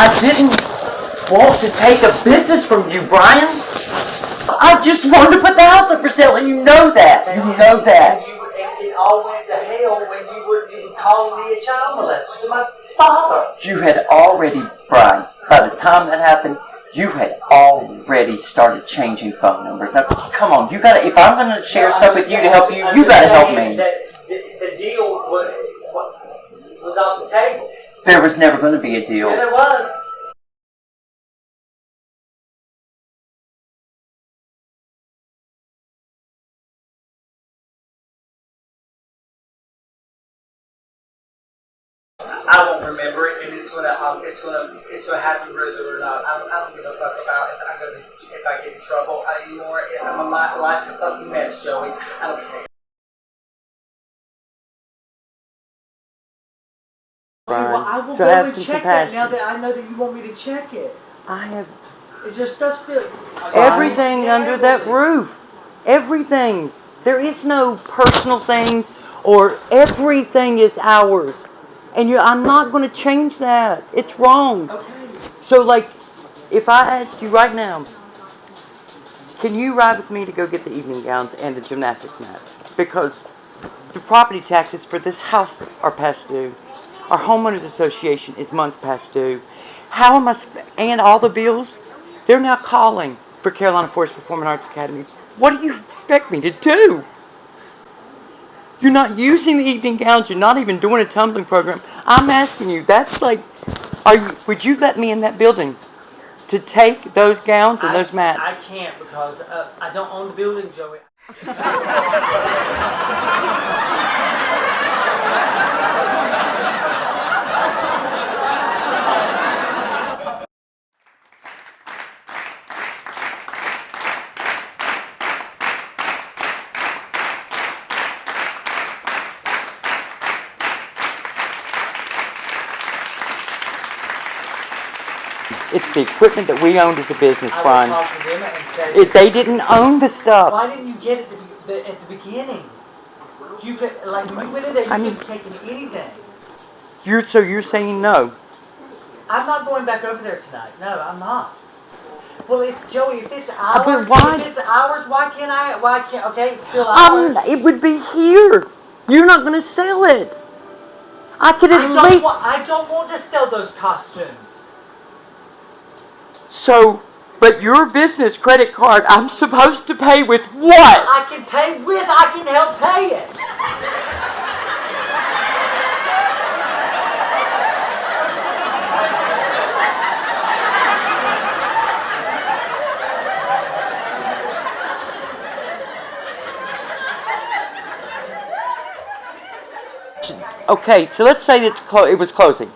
I didn't want to take a business from you, Brian. I just wanted to put the house up for sale, and you know that. You know that. And it all went to hell when you wouldn't even call me a child molester to my father. You had already, Brian, by the time that happened, you had already started changing phone numbers. Now, come on, you gotta, if I'm gonna share stuff with you to help you, you gotta help me. The deal was off the table. There was never gonna be a deal. Yeah, there was. I won't remember it, and it's gonna happen whether or not. I don't give a fuck about if I get in trouble anymore. My life's a fucking mess, Joey. I don't care. Brian, well, I will so go have and some check compassion. that now that I know that you want me to check it. I have Is there stuff still? everything under that roof. Everything. There is no personal things, or everything is ours. And I'm not going to change that. It's wrong. Okay. So, like, if I asked you right now, can you ride with me to go get the evening gowns and the gymnastics mats? Because the property taxes for this house are past due. Our homeowners association is months past due. How am I, and all the bills, they're now calling for Carolina Forest Performing Arts Academy. What do you expect me to do? You're not using the evening gowns. You're not even doing a tumbling program. I'm asking you, that's like, would you let me in that building to take those gowns and those mats? I can't because I don't own the building, Joey. It's the equipment that we owned as a business, Brian. I would talk to them and say, They didn't own the stuff. why didn't you get it at the beginning? You could, like when you went in there, you could have taken anything. So you're saying no? I'm not going back over there tonight. No, I'm not. Well, Joey, if it's ours, but why? Why can't? Okay, it's still ours. It would be here. You're not going to sell it. I could at least. I don't want to sell those costumes. So, but your business credit card, I'm supposed to pay with what? I can help pay it. Okay, so let's say it was closing.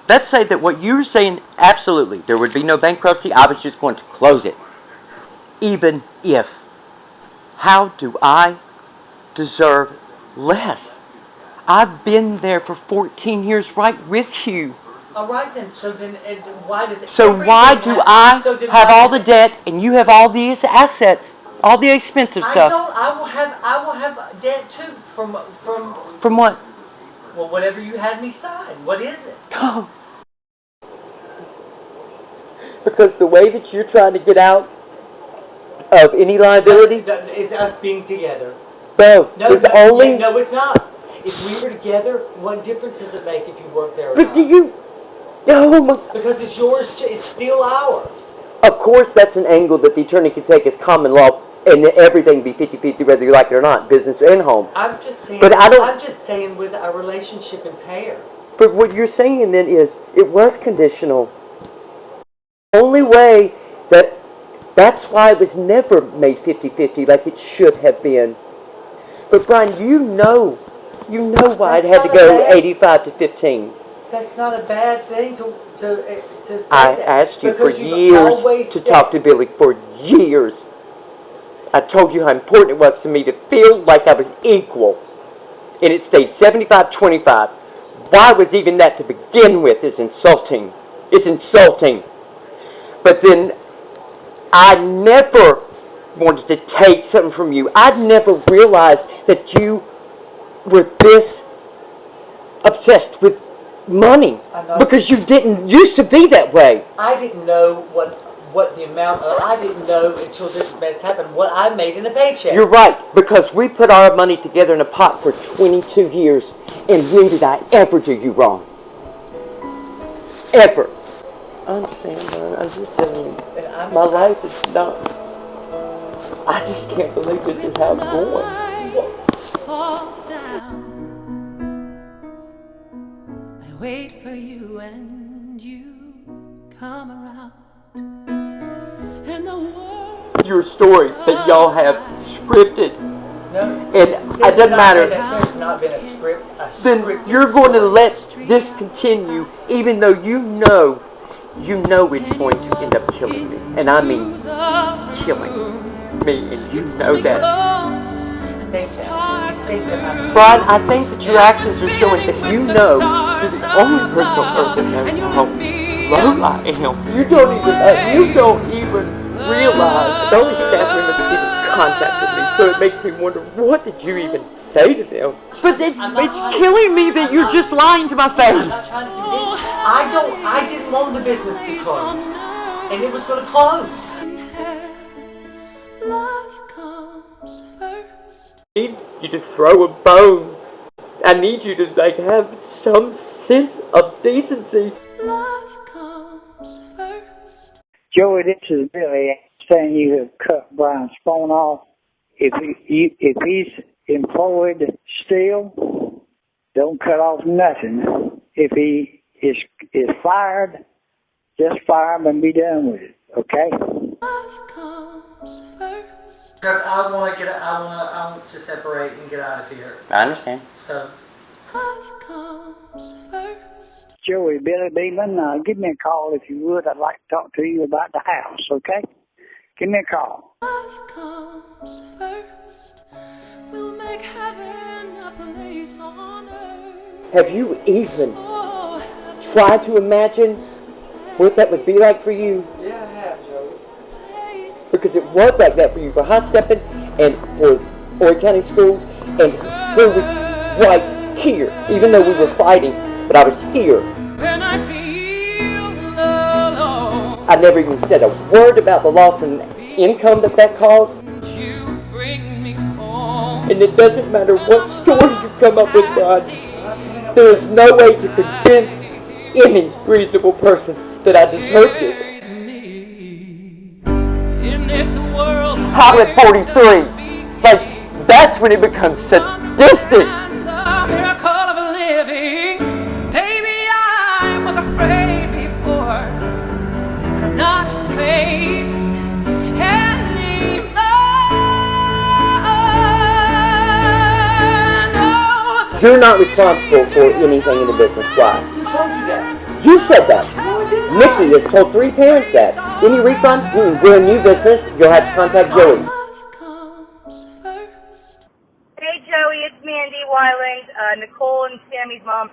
Let's say that what you're saying, absolutely, there would be no bankruptcy. I was just going to close it. Even if. How do I deserve less? I've been there for 14 years right with you. All right then, so then why does it... So why do I have all the debt and you have all these assets, all the expensive stuff? I will have debt too from what? Well, whatever you had me sign. What is it? Oh. Because the way that you're trying to get out of any liability is us being together. No, no, it's not. If we were together, what difference does it make if you work there or not? But do you... Oh my... Because it's yours, it's still ours. Of course, that's an angle that the attorney can take as common law, and everything be 50-50 whether you like it or not, business and home. I'm just saying. But I'm just saying with our relationship impaired. But what you're saying then is it was conditional. The only way that's why it was never made 50-50 like it should have been. But Brian, you know why it had to go 85-15. That's not a bad thing to say. I asked you for years to talk to Billy, for years. I told you how important it was to me to feel like I was equal. And it stayed 75-25. Why was even that to begin with is insulting. It's insulting. But then I never wanted to take something from you. I'd never realized that you were this obsessed with money. I know. Because you didn't used to be that way. I didn't know what the amount of, I didn't know until this mess happened what I made in a paycheck. You're right, because we put our money together in a pot for 22 years, and when did I ever do you wrong? Ever. I understand, man. I'm just telling you. My life is not... I just can't believe this is how it's going. Falls down. I wait for you and you come around. And the world Your story that y'all have scripted, No, and it doesn't matter. There's not been a script. Then you're going to let this continue, even though you know it's going to end up killing me. And I mean killing me, and you know that. Brian, I think that your actions are showing that you know you're the only person on earth that knows how low I am. You don't even realize the only staff members that even contacted me, so it makes me wonder, what did you even say to them? But it's killing me that you're just lying to my face. I'm not trying to convince you. I didn't want the business to close. And it was going to close. love comes first. I need you to throw a bone. I need you to have some sense of decency. Love comes first. Joey, this is Billy saying you have cut Brian's phone off. If he's employed still, don't cut off nothing. If he is fired, just fire him and be done with it. Okay? Love comes first. Because I want to separate and get out of here. I understand. So, Love comes first. Joey, Billy Beeman, give me a call if you would. I'd like to talk to you about the house, okay? Give me a call. Love comes first. We'll make heaven a place on earth. Have you even Oh, tried to imagine what that would be like for you? Yeah, I have, Joey. place. Because it was like that for you, for Hot Steppin' and for Horry County Schools, and who was right here, even though we were fighting, but I was here. When I feel alone, I never even said a word about the loss in income that caused, you bring me home. and it doesn't matter what story you come up with, Brian. There is no way to convince any reasonable person that I deserve this. Praise me in this world. I'm at 43. Like, that's when it becomes sadistic. The miracle of living. Baby, I was afraid before. I'm not afraid anymore. No. You're not responsible for anything in the business. Why? Who told you that? You said that. No, I didn't. Nikki has told 3 parents that. Any refund? We're a new business. You'll have to contact Joey. Love comes first. Hey Joey, it's Mandy Weiland, Nicole and Sammy's mom.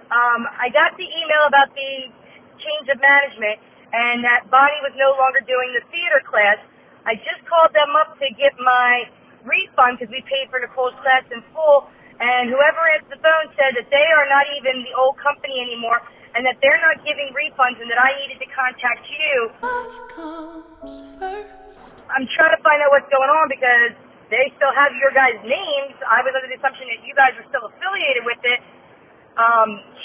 I got the email about the change of management and that Bonnie was no longer doing the theater class. I just called them up to get my refund because we paid for Nicole's class in full, and whoever answered the phone said that they are not even the old company anymore and that they're not giving refunds and that I needed to contact you. Love comes first. I'm trying to find out what's going on because they still have your guys' names. I was under the assumption that you guys were still affiliated with it.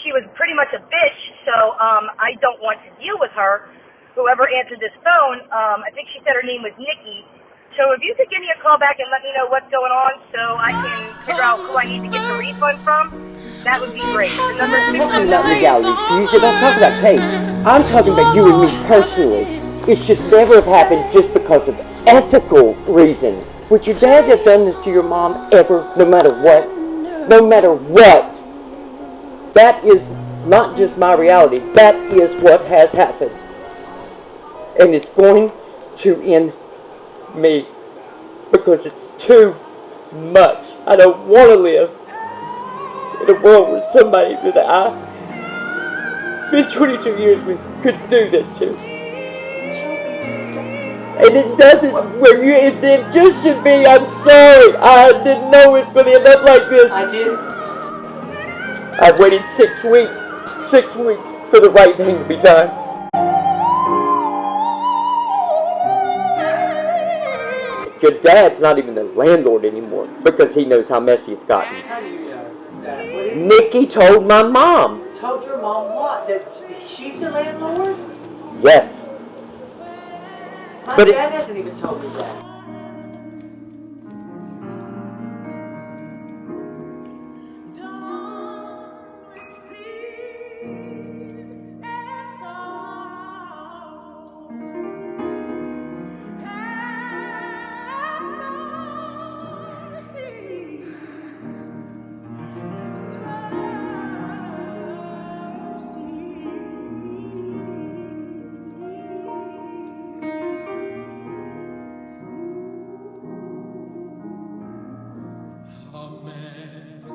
She was pretty much a bitch, so I don't want to deal with her. Whoever answered this phone, I think she said her name was Nikki. So if you could give me a call back and let me know what's going on so I can figure out who I need to get the refund from, that would be great. The number is I'm talking about legalities. You should not talk about case. I'm talking about you and me personally. It should never have happened just because of ethical reasons. Would your dad have done this to your mom ever, no matter what? No matter what. That is not just my reality. That is what has happened. And it's going to end me because it's too much. I don't want to live in a world where somebody that I spent 22 years with could do this to. And it doesn't, it just should be, I'm sorry, I didn't know it's going to end up like this. I did. I've waited 6 weeks, 6 weeks for the right thing to be done. Your dad's not even the landlord anymore because he knows how messy it's gotten. How do you know that? What is it? Nikki told my mom. Told your mom what? That she's the landlord? Yes. My But dad hasn't even told me that.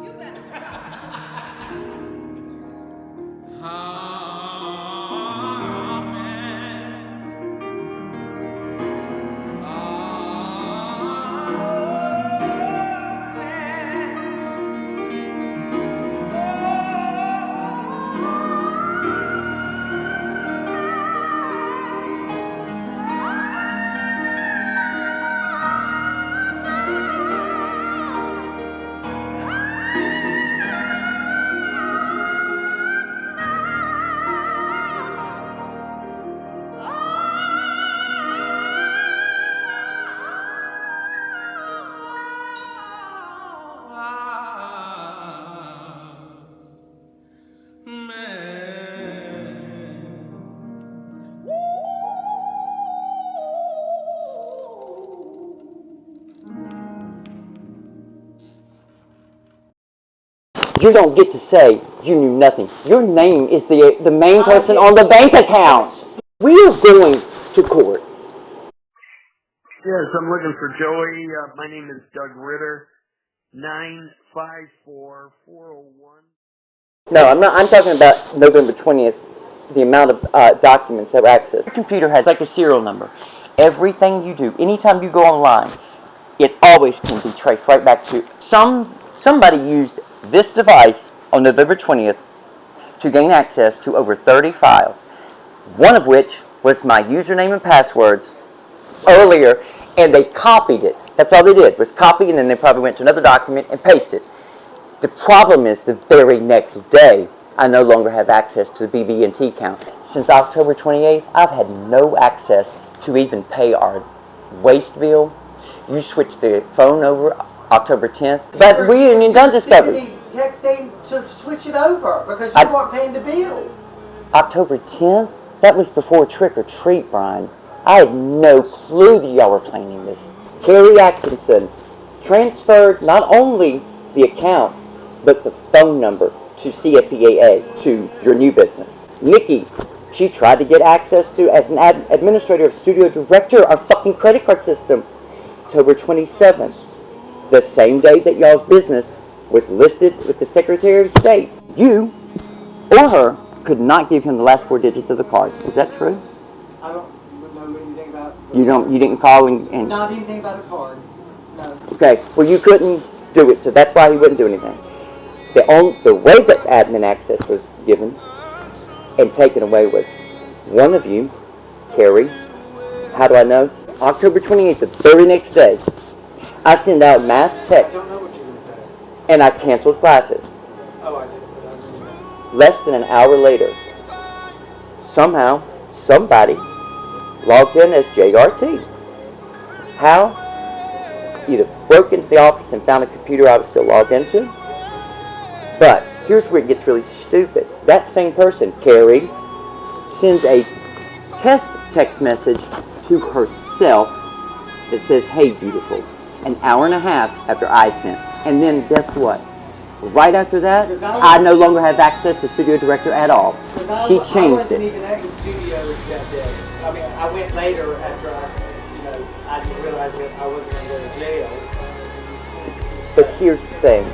You better stop. You don't get to say you knew nothing. Your name is the main person on the bank account. We are going to court. Yes, I'm looking for Joey. My name is Doug Ritter. 954-401. No, I'm not. I'm talking about November 20th, the amount of documents that were accessed. Your computer has like a serial number. Everything you do, anytime you go online, it always can be traced right back to somebody used this device on November 20th to gain access to over 30 files, one of which was my username and passwords earlier, and they copied it. That's all they did, was copy, and then they probably went to another document and pasted it. The problem is the very next day, I no longer have access to the BB&T account. Since October 28th, I've had no access to even pay our waste bill. You switched the phone over October 10th, but we ain't done discovery. Text saying to switch it over because you weren't paying the bill. October 10th? That was before Trick or Treat, Brian. I had no clue that y'all were planning this. Carrie Atkinson transferred not only the account, but the phone number to CFPAA, to your new business. Nikki, she tried to get access to, as an administrator of Studio Director, our fucking credit card system. October 27th, the same day that y'all's business was listed with the Secretary of State. You or her could not give him the last 4 digits of the card. Is that true? I don't know anything about. You didn't call and Not anything about a card. No. Okay. Well, you couldn't do it, so that's why he wouldn't do anything. The way that admin access was given and taken away was one of you, Carrie. How do I know? October 28th, the very next day, I send out mass text. I don't know what you're going to say. And I canceled classes. Oh, I did. Less than an hour later, somehow, somebody logged in as JRT. How? Either broke into the office and found a computer I was still logged into. But here's where it gets really stupid. That same person, Carrie, sends a test text message to herself that says, "Hey, beautiful," an hour and a half after I sent. And then guess what? Right after that, I no longer have access to Studio Director at all. She changed I wasn't it. even at the studio that day. I mean, I went later after I didn't realize that I wasn't going to go to jail. But here's the thing.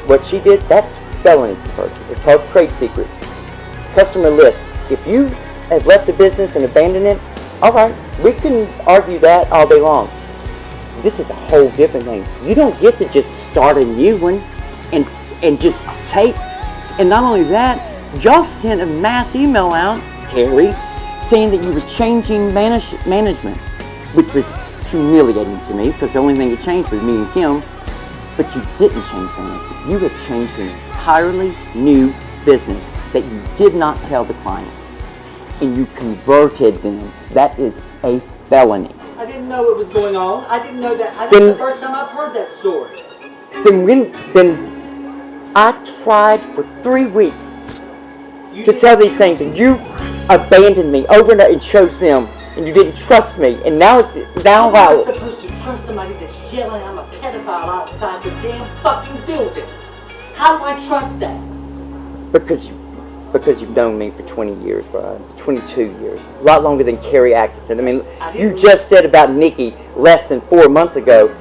What she did, that's felony conversion. It's called trade secret. Customer list. If you have left the business and abandoned it, all right, we can argue that all day long. This is a whole different thing. You don't get to just start a new one and just take. And not only that, Y'all sent a mass email out, Harry, saying that you were changing management, which was humiliating to me because the only thing that changed was me and Kim. But you didn't change management. You had changed an entirely new business that you did not tell the clients, and you converted them. That is a felony. I didn't know what was going on. I didn't know that. That's the first time I've heard that story. Then I tried for 3 weeks to tell these things, and you abandoned me over and over and chose them, and you didn't trust me. And now How am I supposed to trust somebody that's yelling I'm a pedophile outside the damn fucking building? How do I trust that? Because you've known me for 20 years, Brian. 22 years. A lot longer than Carrie Atkinson. I mean, you just said about Nikki less than 4 months ago,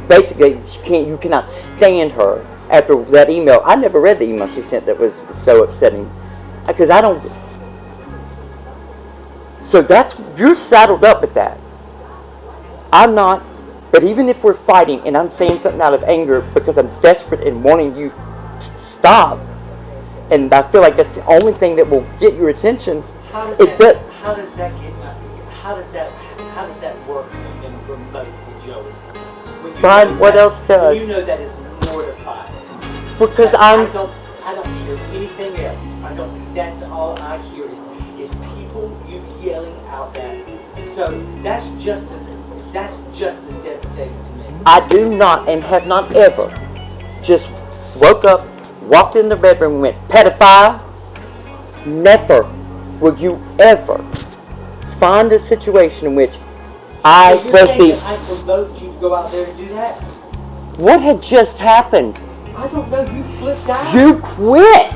basically, you cannot stand her after that email. I never read the email she sent that was so upsetting. Because I don't... So you're saddled up with that. I'm not. But even if we're fighting and I'm saying something out of anger because I'm desperate and wanting you to stop, and I feel like that's the only thing that will get your attention. How does that work in remote with Joey? Brian, what else does? You know that is mortifying. Because I don't hear anything else. That's all I hear is people you yelling out that. So that's just as devastating to me. I do not and have not ever just woke up, walked in the bedroom and went, pedophile. Never will you ever find a situation in which I was the... I provoked you to go out there and do that? What had just happened? I don't know, you flipped out. You quit!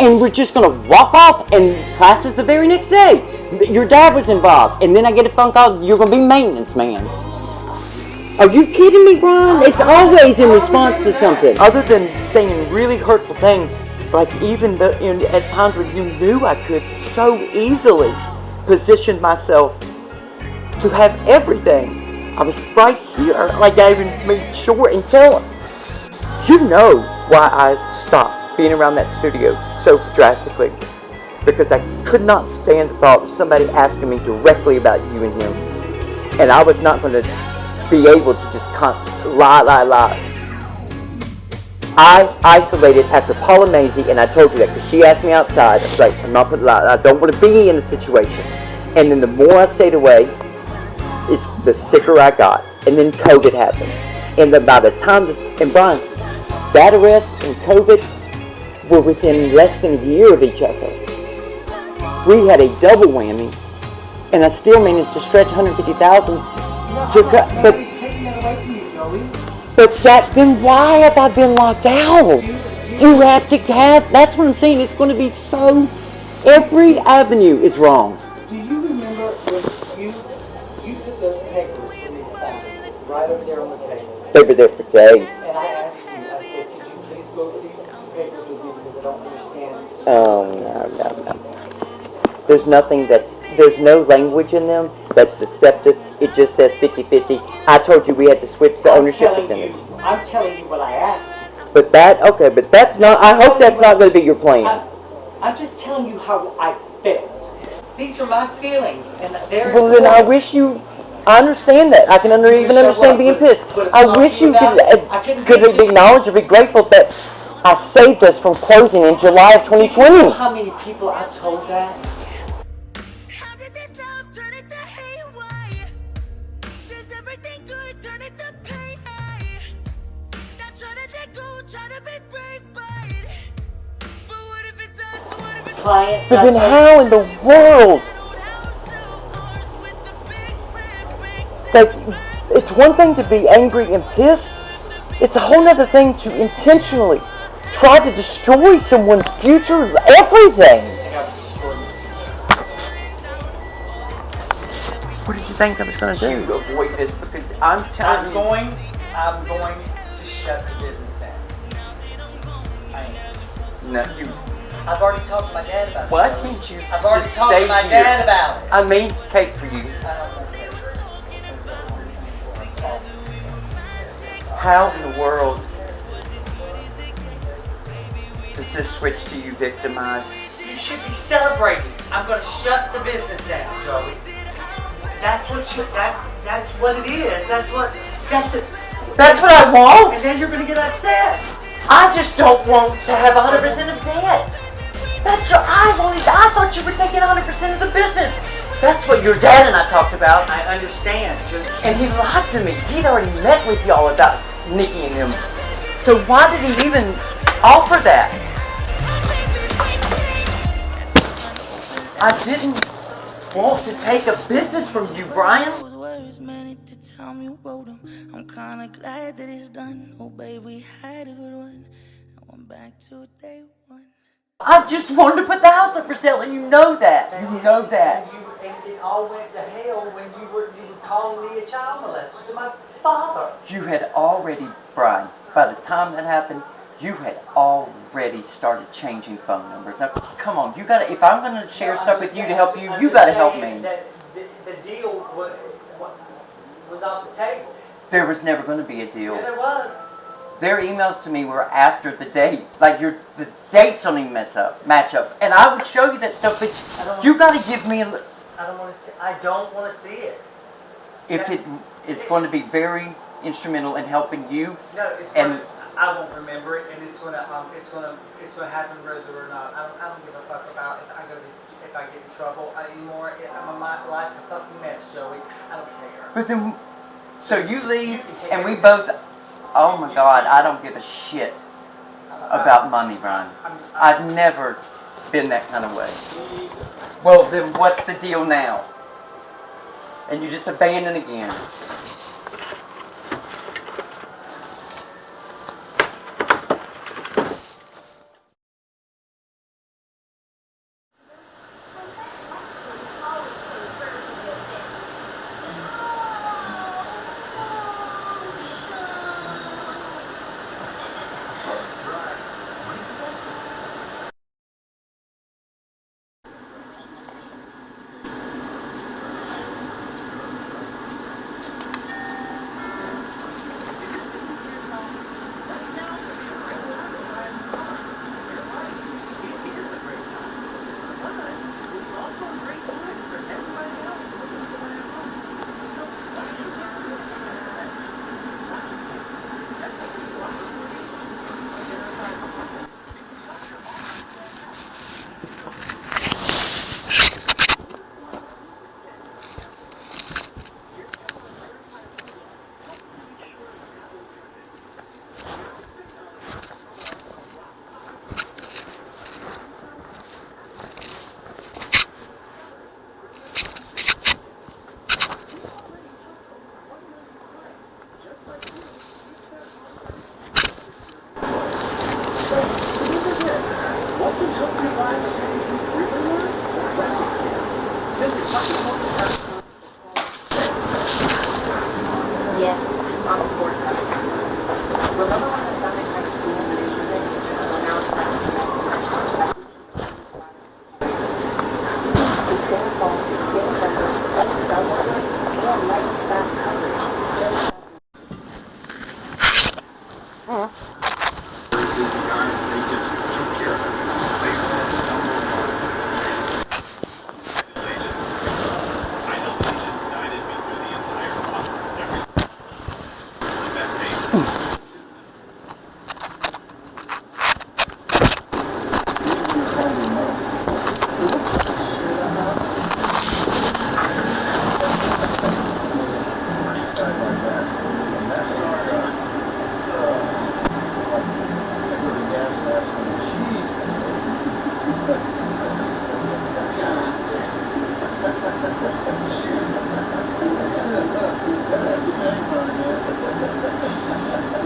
And we're just going to walk off and classes the very next day. Your dad was involved. And then I get a phone call, you're going to be maintenance man. Are you kidding me, Brian? It's always in response to something. Other than saying really hurtful things, like even at times when you knew I could so easily position myself to have everything. I was right here, like I even made sure and tell him. You know why I stopped being around that studio so drastically. Because I could not stand the thought of somebody asking me directly about you and him. And I was not going to be able to just lie. I isolated after Paula Maisie, and I told you that because she asked me outside. I was like, I'm not going to lie. I don't want to be in a situation. And then the more I stayed away, the sicker I got. And then COVID happened. And then by the time, and Brian, that arrest and COVID were within less than a year of each other. We had a double whammy, and I still managed to stretch $150,000 to cut. But then why have I been locked out? You have to have. That's what I'm saying. It's going to be so. Every avenue is wrong. Do you remember when you took those papers for me to sign right over there on the table? They were there for days. And I asked you, I said, could you please go over these papers with me because I don't understand. Oh, no. There's no language in them that's deceptive. It just says 50-50. I told you we had to switch the ownership percentage. I'm telling you what I asked. But that's not, I hope that's not going to be your plan. I'm just telling you how I felt. These are my feelings. And Well, then I wish you, I understand that. I can even understand being pissed. I wish you could acknowledge or be grateful that I saved us from closing in July of 2020. Do you know how many people I told that? But then how in the world? Like, it's one thing to be angry and pissed. It's a whole other thing to intentionally try to destroy someone's future, everything. What did you think I was going to do? To avoid this because I'm going to shut the business down. I am. No, you. I've already talked to my dad about it. Why can't you? I've already just talked stay to my here? dad about it. I made cake for you. I don't want cake. How in the world does this switch to you victimized? You should be celebrating. I'm gonna shut the business down, Joey. That's what it is. That's it. That's what I want. And then you're gonna get upset. I just don't want to have 100% of debt. That's what I wanted. I thought you were taking 100% of the business. That's what your dad and I talked about. I understand. And he lied to me. He'd already met with y'all about Nikki and him. So why did he even offer that? I didn't want to take a business from you, Brian. I'm kinda glad that it's done. Oh babe, we had a good one. I went back to day one. I just wanted to put the house up for sale, and you know that. You know that. And it all went to hell when you were calling me a child molester to my father. You had already, Brian, by the time that happened, you had already started changing phone numbers. Now, come on, you gotta, if I'm gonna share stuff with you to help you, you gotta help me. That the deal was off the table. There was never gonna be a deal. Yeah, there was. Their emails to me were after the dates. Like, the dates don't even match up. And I would show you that stuff, but you gotta give me a... I don't want to see it. If it's going to be very instrumental in helping you. No, I won't remember it, and it's gonna happen whether or not. I don't give a fuck about if I get in trouble anymore. My life's a fucking mess, Joey. I don't care. But then, so you leave, and we both. Oh my God, I don't give a shit about money, Brian. I've never been that kind of way. Well, then what's the deal now? And you just abandon again. That's a bad time, man.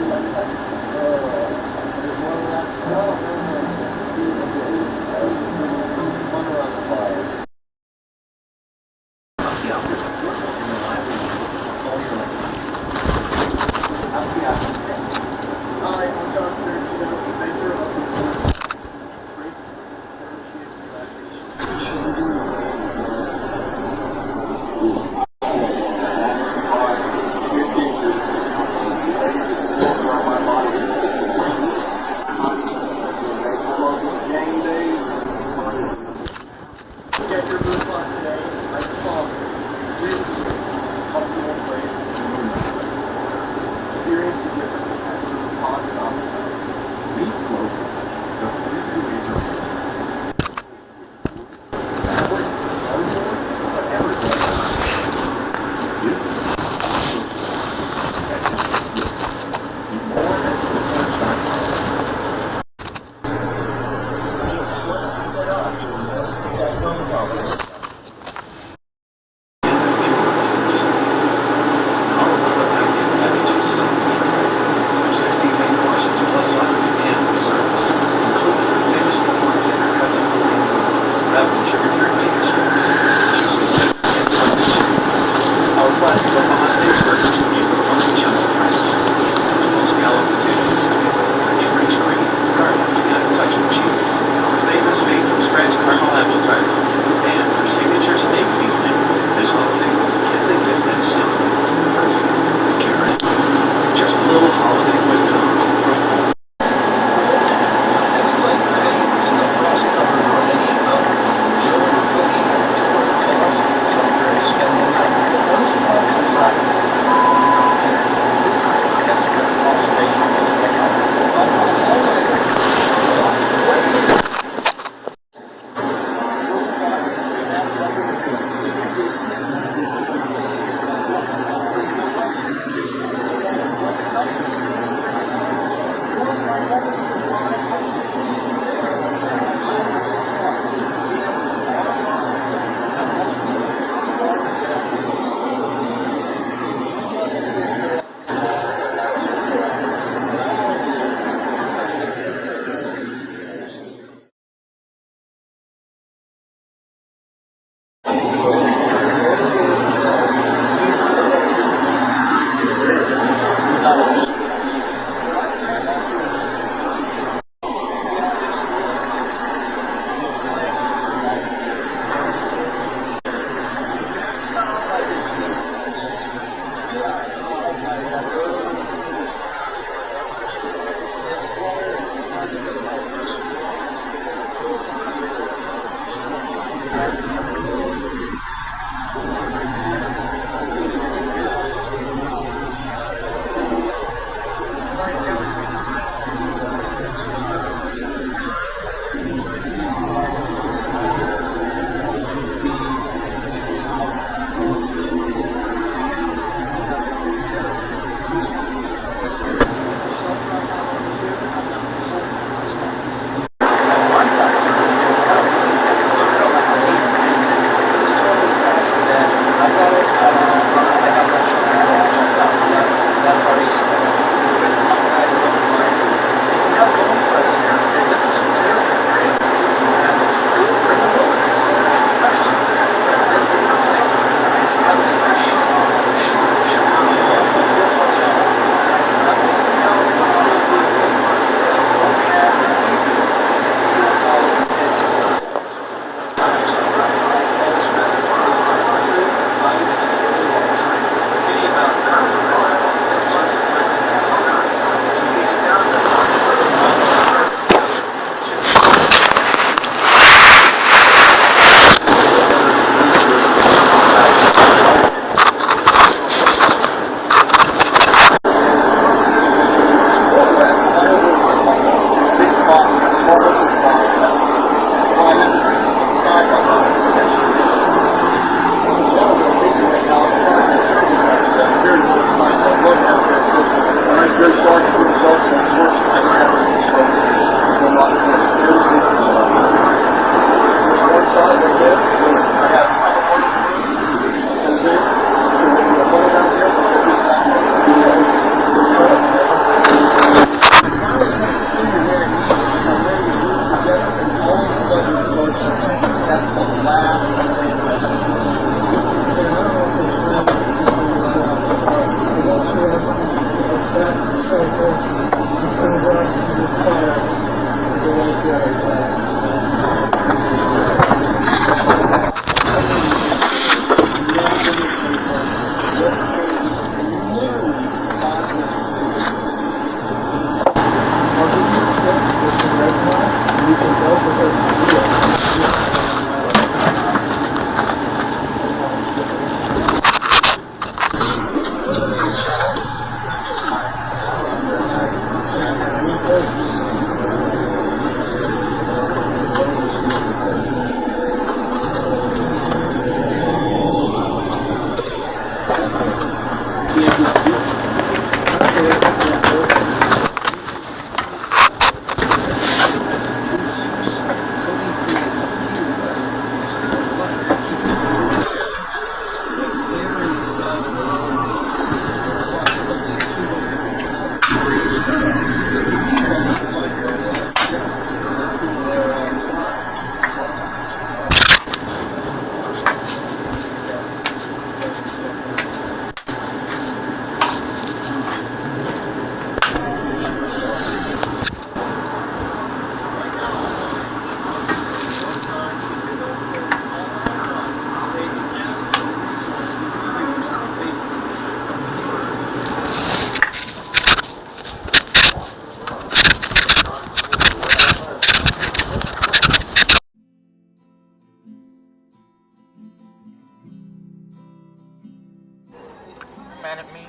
mad at me?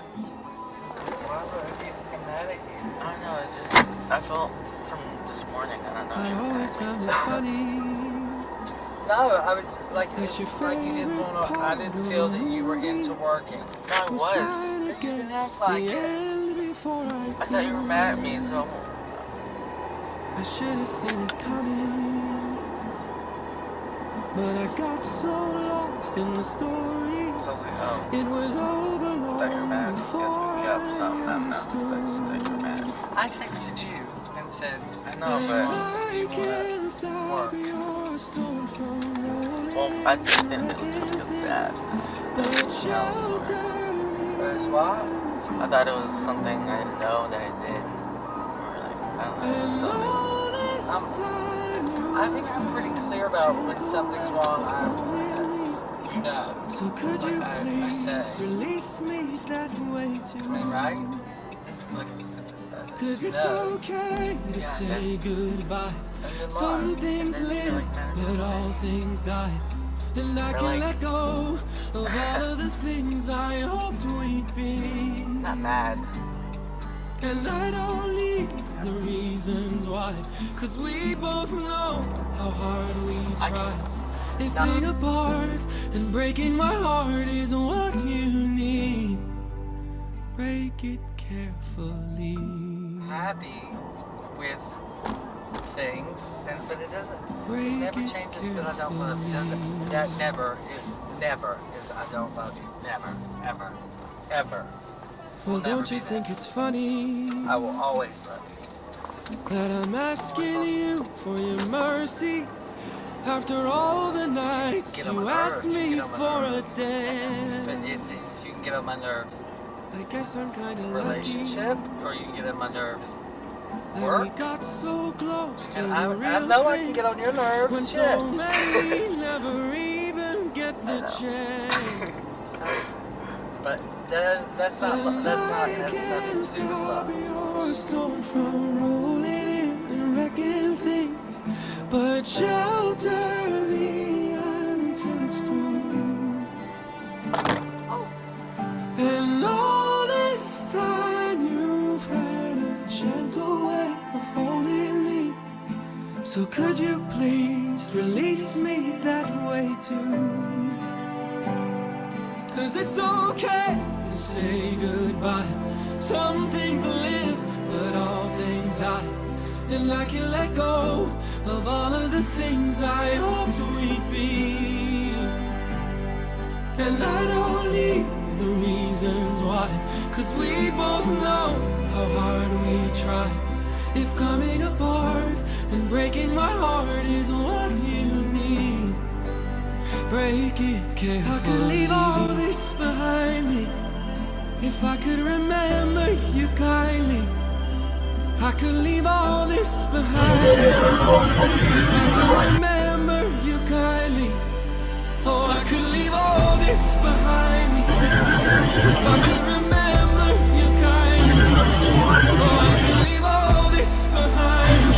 Why would I be fucking mad at you? I don't know, it just, I felt from this morning, I don't know. I always found it funny. No, I was like, it's like you didn't want to. I didn't feel that you were into working. No, I was. But you didn't act like it. I thought you were mad at me, so. I should have seen it coming, but I got so lost in the story. So, like, It was over long before I understood. I texted you and said, I know, but. do you want to work? Well, I didn't think it was just because of that. That's why. I thought it was something I didn't know that I did. Or, like, I don't know, just I think I'm pretty clear about when something's wrong. You know. So could like you I please say. release me that way too? I mean, right? Cause it's okay to say goodbye. Some things live, but all things die. And I can let go of all of the things I hoped we'd be. not mad. And I don't need the reasons why, cause we both know how hard we try. If being apart and breaking my heart is what you need, break it carefully. Happy with things, but it doesn't. Break It never it changes that I don't love you. Doesn't. That never is I don't love you. Never, ever, ever. Well, don't you think it's funny I will always love you. that I'm asking you for your mercy after all the nights Get on my you asked nerves, me get on my for a nerves. But dance? you can get on my nerves. I guess I'm kinda Relationship, lucky or you can get on my nerves. that Work. we got so close to And the I real know I thing can get on your nerves. when Shit. so many never even get the chance. But that's not nothing to do with love. Your stone from rolling in and wrecking things, but shelter me until it's through. And all this time you've had a gentle way of holding me. So could you please release me that way too? Cause it's okay to say goodbye. Some things live, but all things die. And I can let go of all of the things I hoped we'd be. And I don't need the reasons why, cause we both know how hard we try. If coming apart and breaking my heart is what you need, break it carefully. I could leave all this behind me if I could remember you kindly. I could leave all this behind me if I could remember you kindly. Oh, I could leave all this behind me if I could remember you kindly. Oh, I could leave all this behind me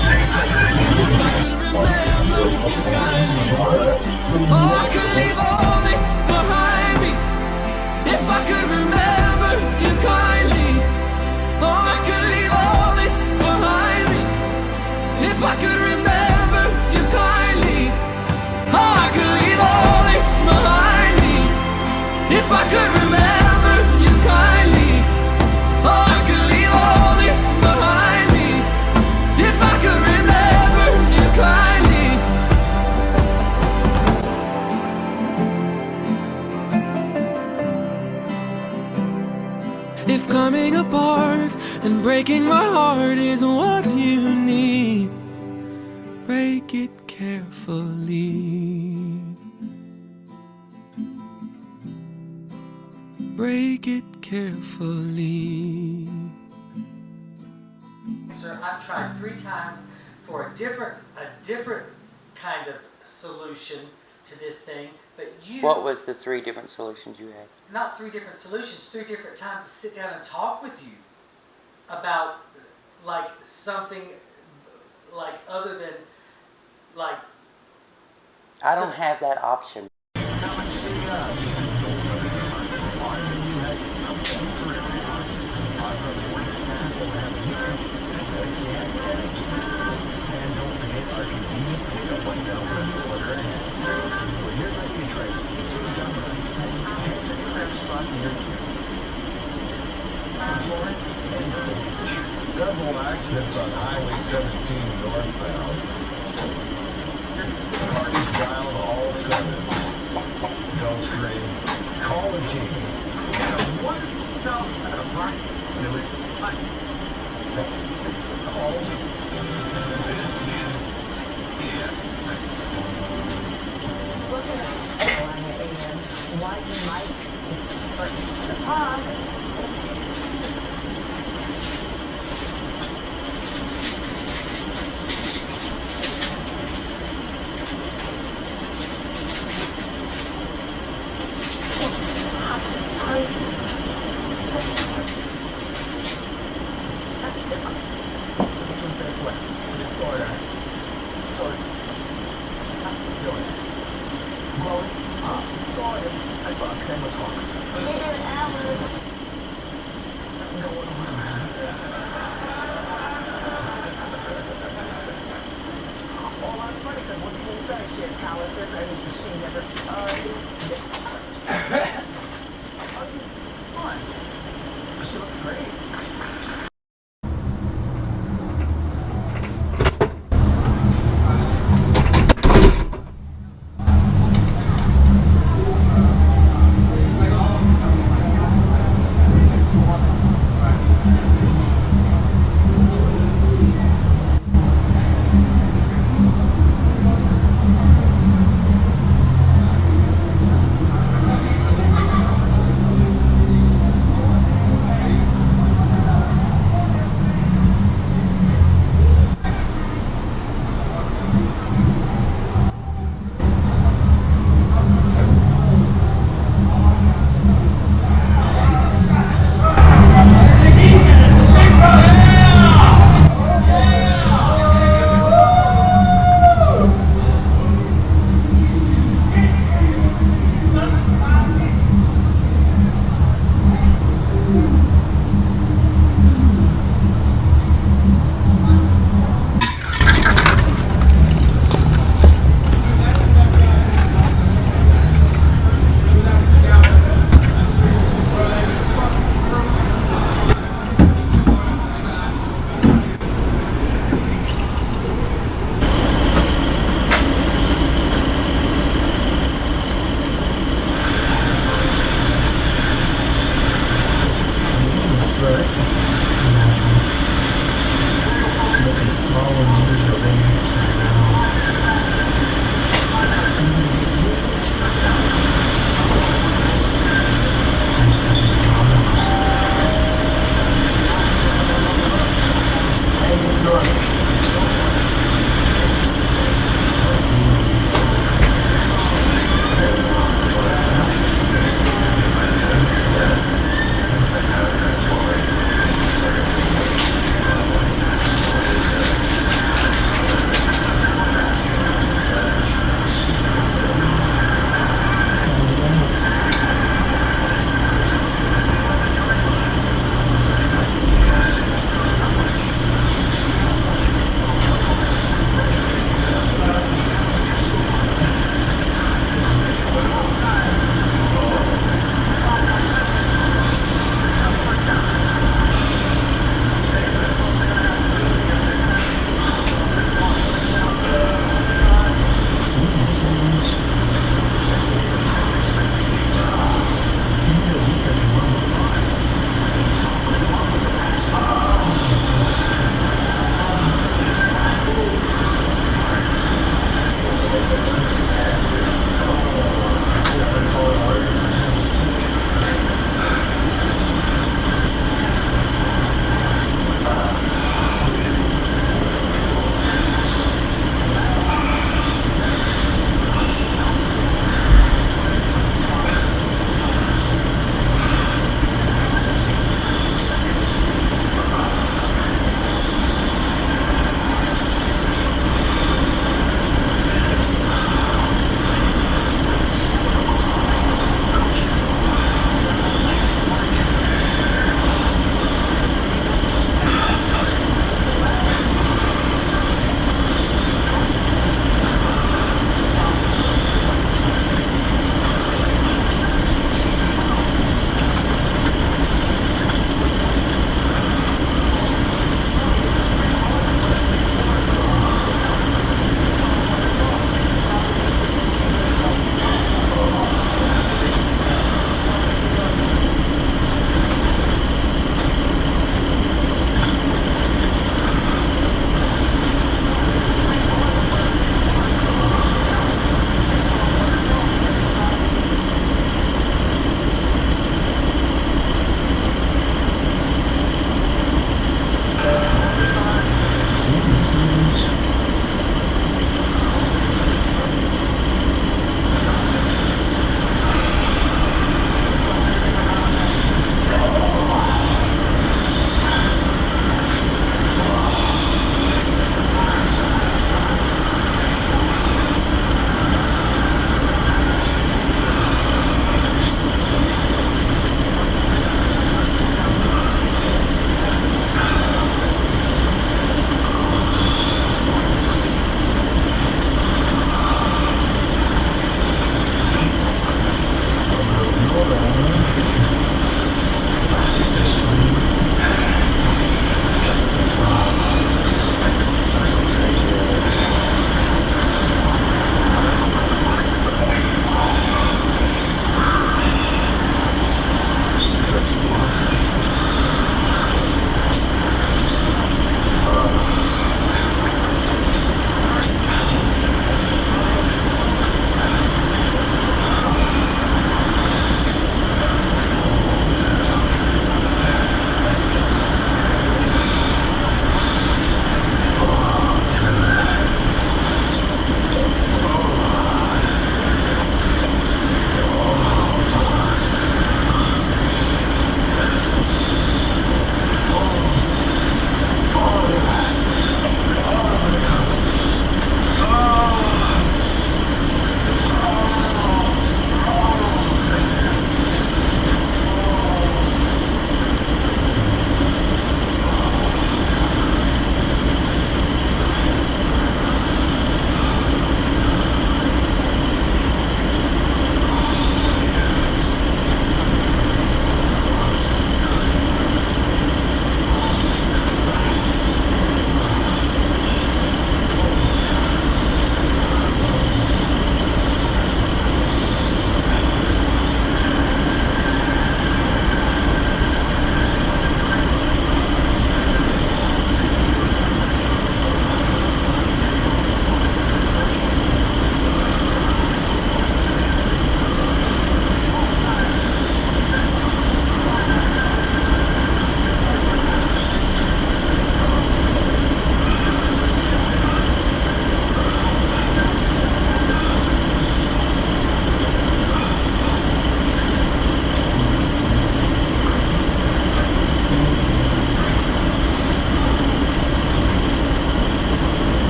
if I could remember you kindly. Oh, I could leave all this behind me if I could remember you kindly. Oh, I could leave all this behind me if I could remember you kindly. Oh, I could leave all this behind me if I could remember you kindly. Oh, I could leave all this behind me if I could remember you kindly. If coming apart and breaking my heart is what you need, break it carefully. Break it carefully. Sir, I've tried 3 times for a different kind of solution to this thing, but you. What was the 3 different solutions you had? Not 3 different solutions, 3 different times to sit down and talk with you about like something like other than like. I don't have that option. How much That's on Highway 17 northbound. Parties dialed all sevens. Don't scream. Call the team. What else? There was calls. This is it. Look at why you might She looks great.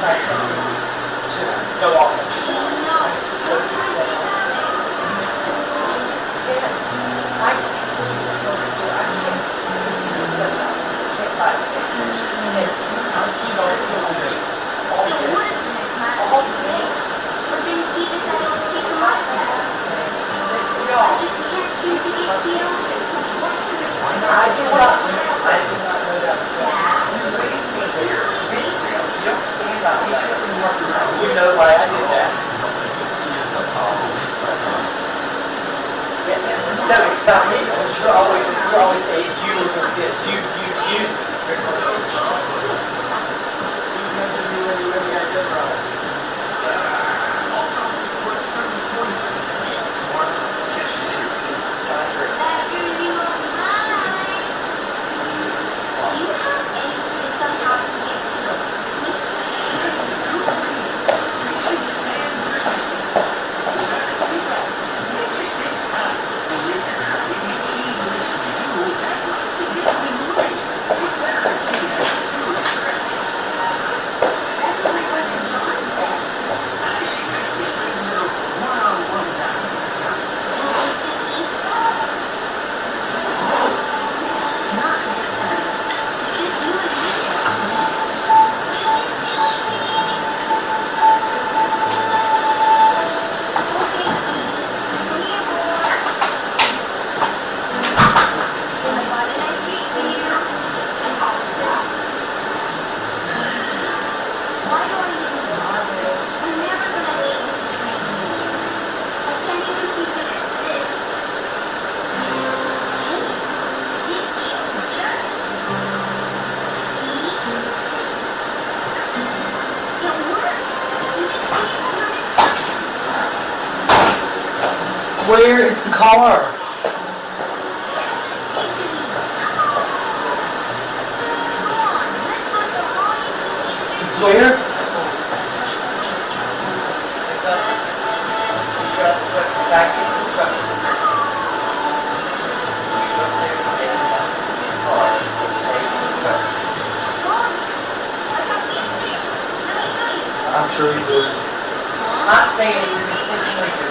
try something to go off that shit. So I teach students what to do. I can't because I can't buy pictures. And he's already doing me all day. All day. But then keep us out of pick them up. I just can't seem to get the ocean to work for this. I did not know that. You don't stand up. You know why I did that. No, it's not me. You're always saying you were doing this. You. You're going to do really got good wrong. Where is the car? It's where? It's up. Back in the truck. I'm sure you do. I'm not saying it intentionally do.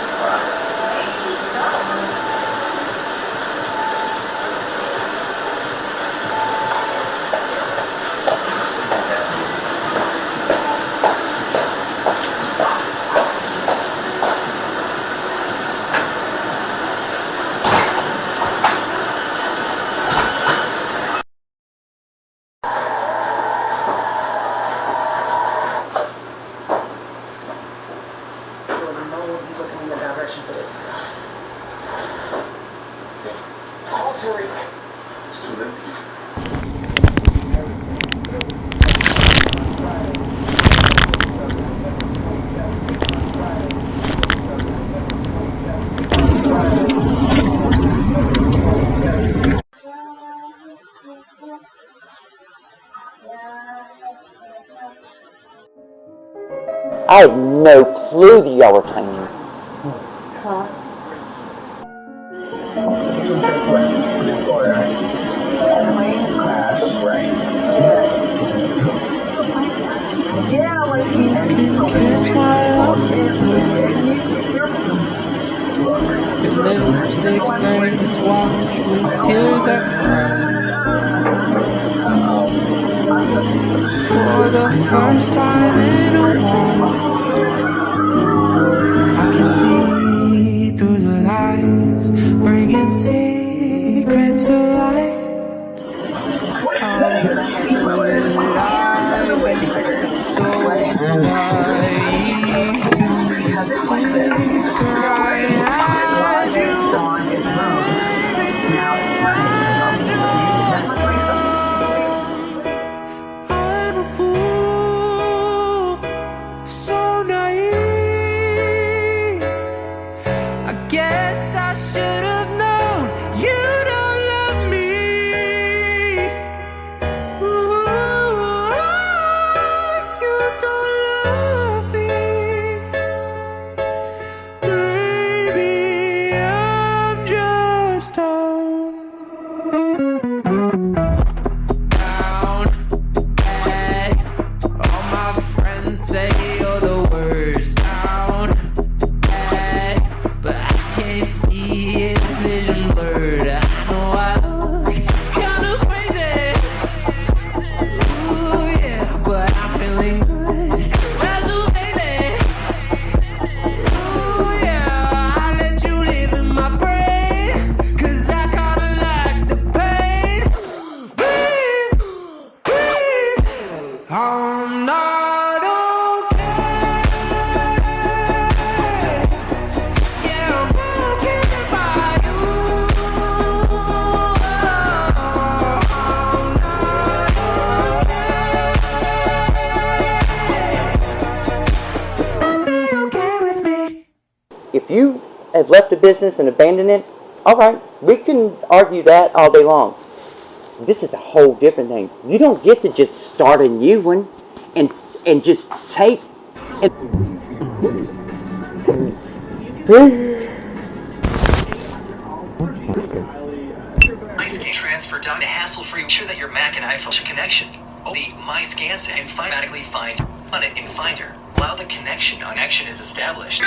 I had no clue that y'all were playing. Huh? Guess what? This story, right? Plane crash, right? Yeah, like, and so Kiss my love your lipstick stains washed with tears I cried. For the first time in a while, I can see through the lies, bringing secrets to light. How could I be so naive to think I had you? I'm a fool and say all the words down bad, but I can't see it, vision blurred. I know I look kinda crazy, ooh yeah, but I'm feeling good as a baby. Ooh yeah, I let you live in my brain, 'cause I kinda like the pain. Breathe, breathe, I'm not okay. Yeah, I'm broken by you. I'm not okay. That's okay with me. If you have left a business and abandoned it, all right, we can argue that all day long. This is a whole different thing. You don't get to just start a new one and just take and MyScan transfer done a hassle-free. Ensure that your Mac and iPhone should connection. The MyScans and automatically find on it in Finder while the connection is established.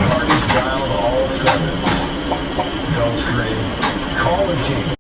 Parties dial all seven. Don't scream. Call the team.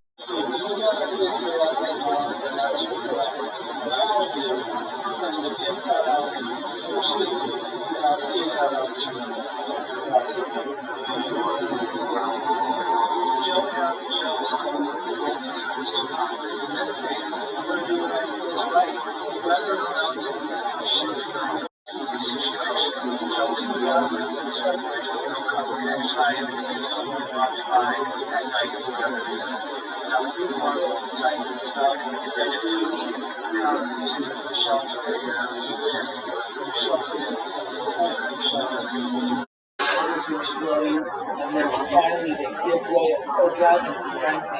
And then finally they give way a orgasm frenzy.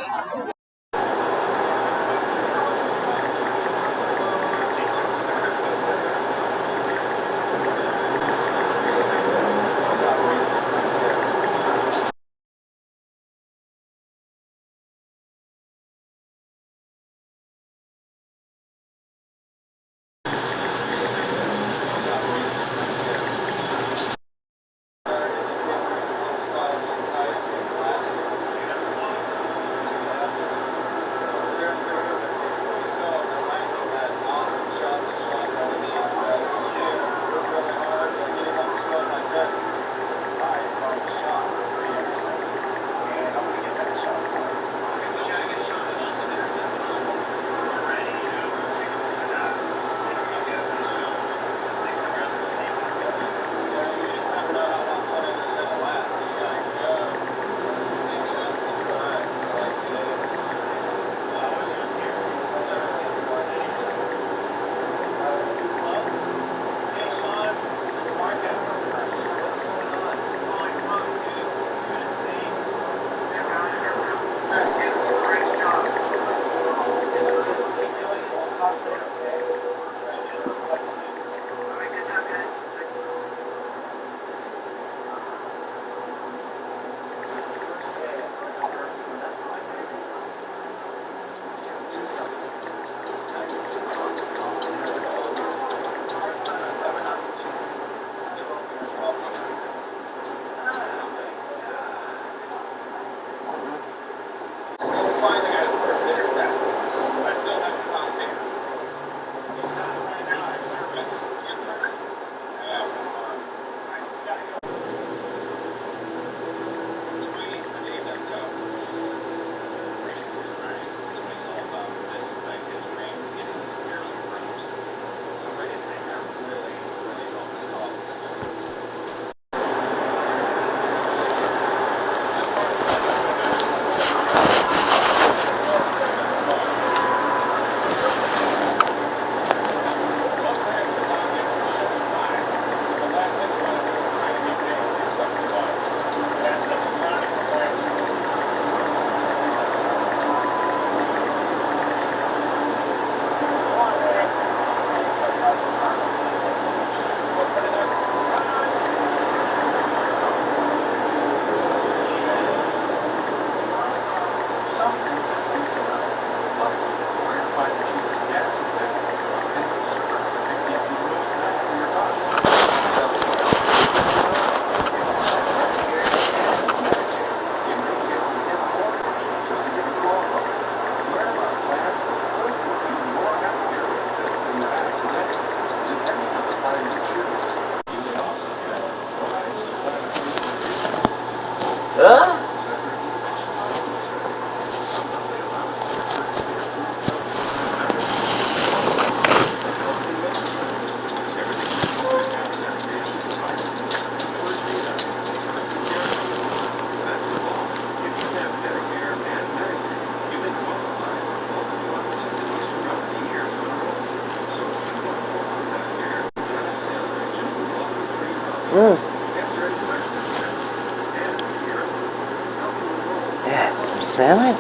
Smell it?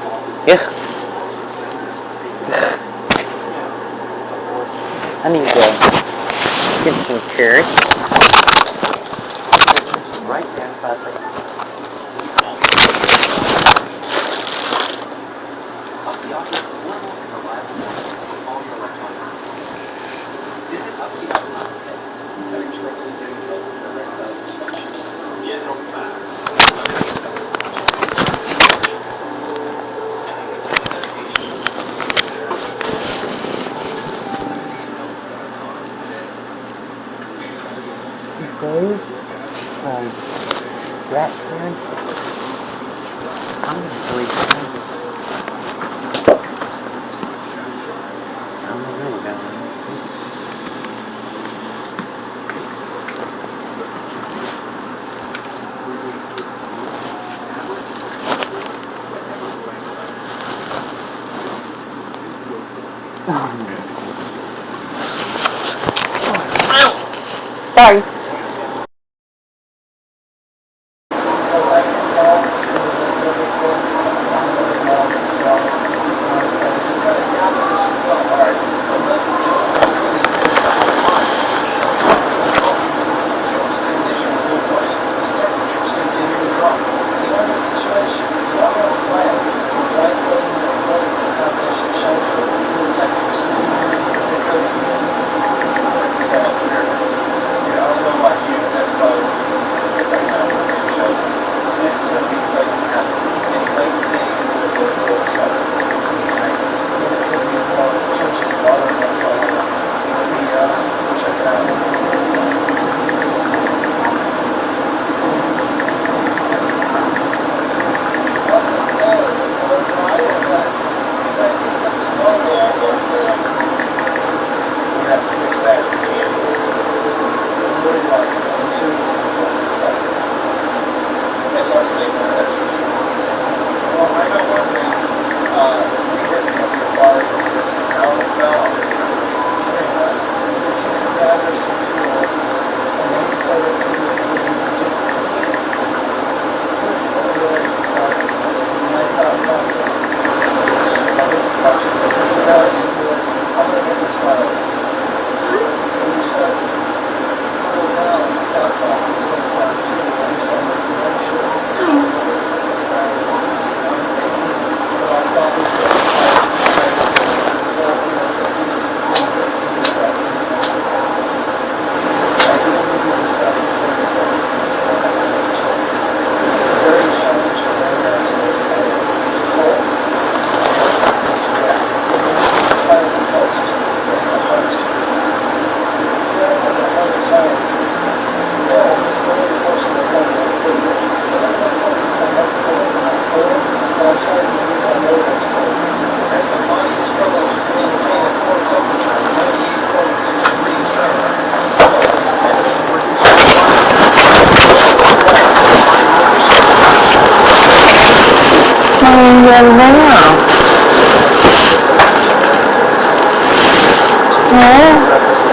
Ugh. I need to get some carrots. Right there, 5 seconds. Dave, rat parents, I'm gonna go eat some. I don't know about it. Sorry.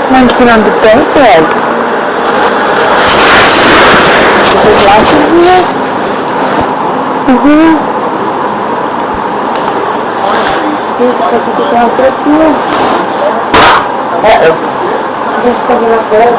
When you on the bed. Is it glasses here? Just take it down to the floor. Just take it up there.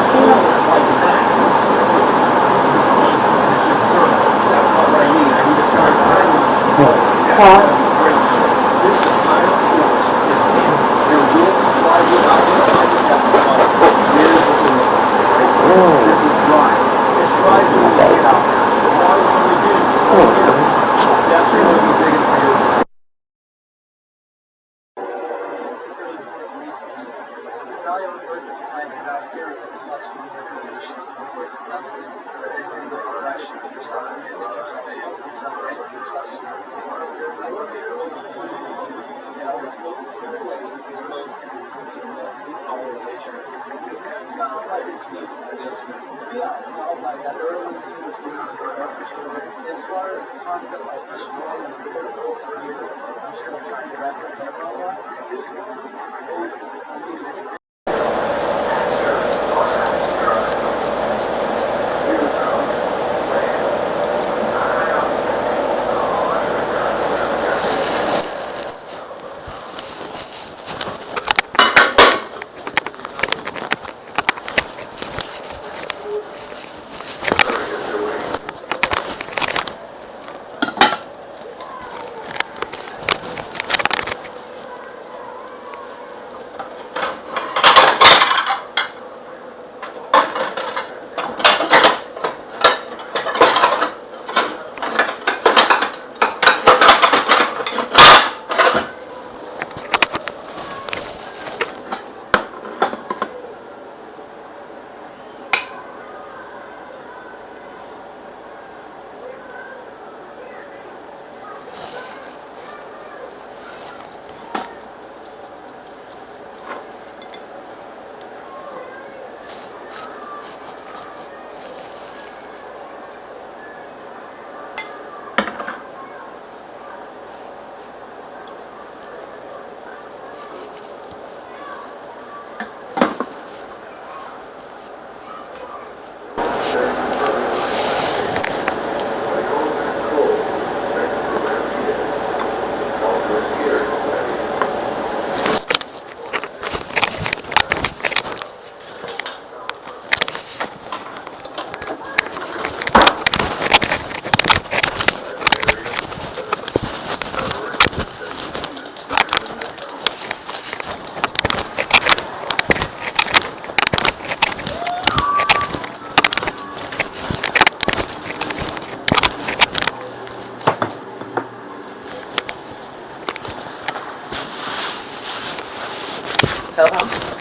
Oh.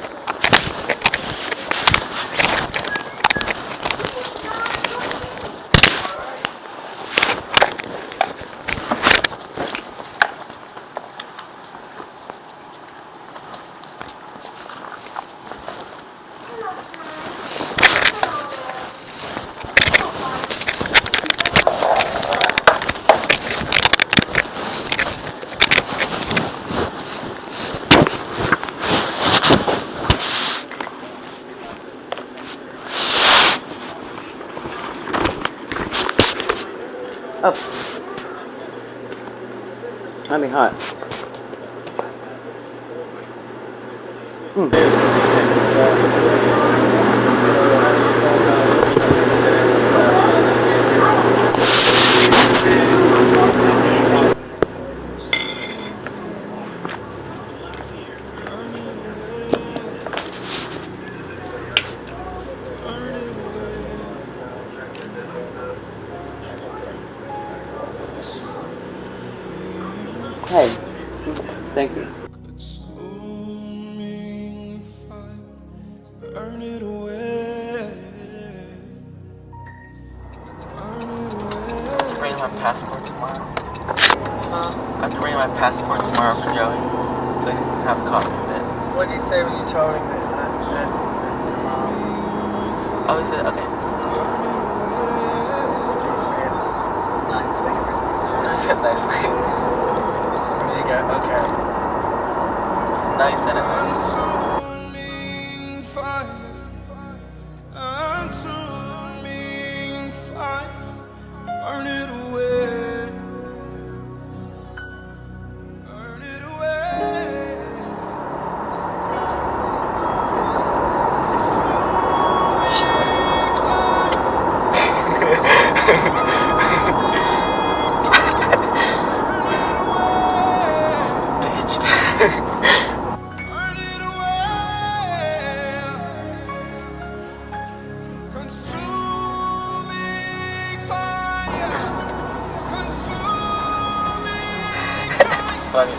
Let me hot. Hey, thank you. Burn it away. Burn it away. I have to bring my passport tomorrow. I have to bring my passport tomorrow for Joey, so I can have a copy of it. What did you say when you told him that? That's Oh, he said, okay. nicely. No, he said nicely. There you go. Okay. No, he said it nicely. Consuming fire, burn it away, burn it away. It's funny.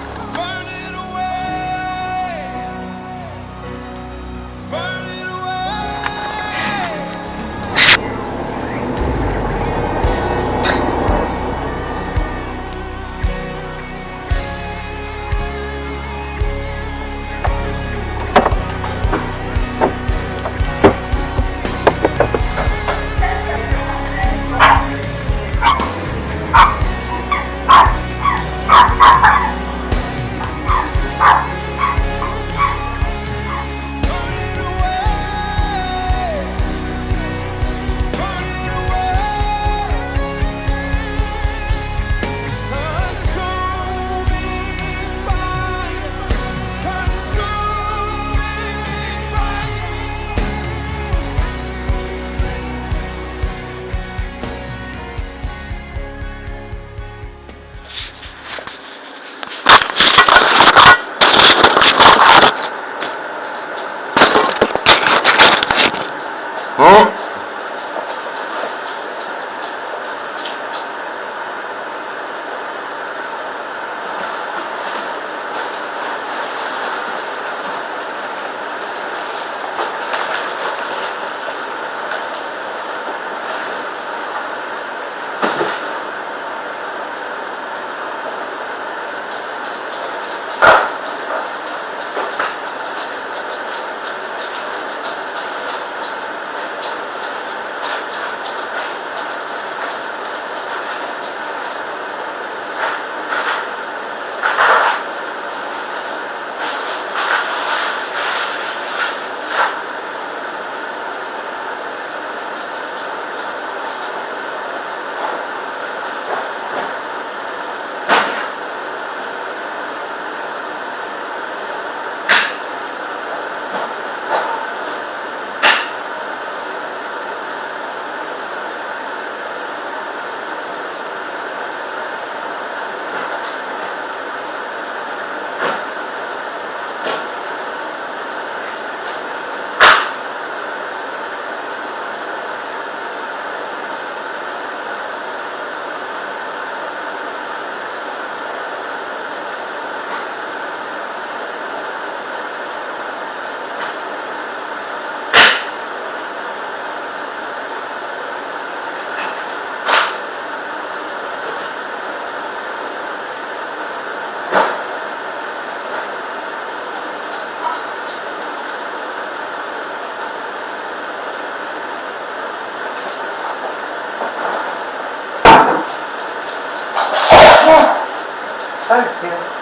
I understand.